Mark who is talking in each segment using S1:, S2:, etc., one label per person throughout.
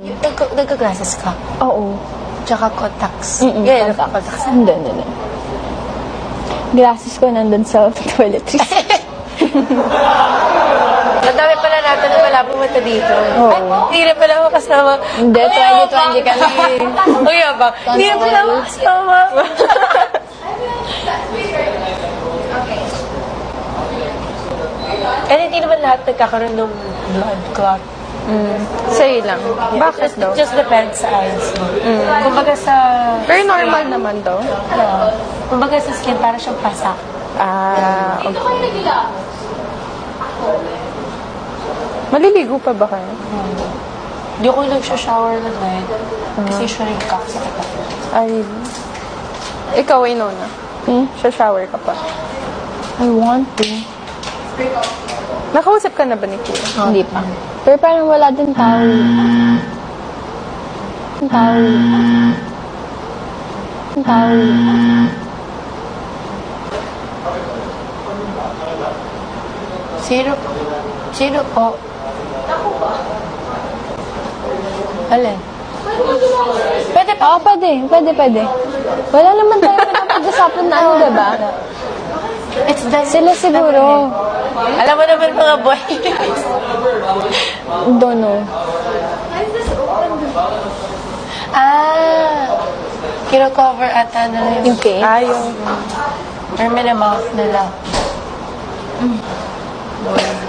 S1: Nagka-glasses ka?
S2: Oo.
S1: Tsaka contacts?
S2: Yeah,
S1: contacts.
S2: Hindi. Glasses ko nandun sa toiletries.
S1: Ang dami pala natin na wala pumunta dito.
S2: Oo.
S1: Ay, hindi na pala ako kasama.
S2: Hindi, 2020 kami.
S1: Uy, abang. Hindi na pala ako kasama. And hindi naman lahat nagkakaroon ng blood clot.
S2: Sa'yo lang. Bakit daw?
S1: It just depends sa eyes mo. Kumbaga sa...
S2: Very normal naman daw.
S1: Kumbaga sa skin, para siyang pasak.
S2: Okay. Maliligo pa ba kayo?
S1: Hindi ako nag-shower ng night. Kasi usually kakasakit ako.
S2: Ay, ikaw, Winona. Shower ka pa. I want to. Nakausap ka na ba ni Kuya? Hindi pa. Pero parang wala din tao.
S1: Sino po? Alin?
S2: Pwede pa? Oo, pwede. Wala naman tayo pinapag-usapan na ano, diba?
S1: It's the...
S2: Sila siguro.
S1: Alam mo naman mga boy.
S2: Don't know.
S1: Kino-cover ata na
S2: Yung cake?
S1: yung... Or minamouth nila.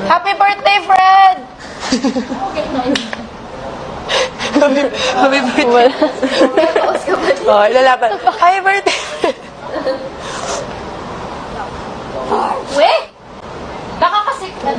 S1: Happy birthday, Fred! Happy birthday. Oh, lalaban. Happy birthday, Fred!
S3: Weh! Nakakasik na.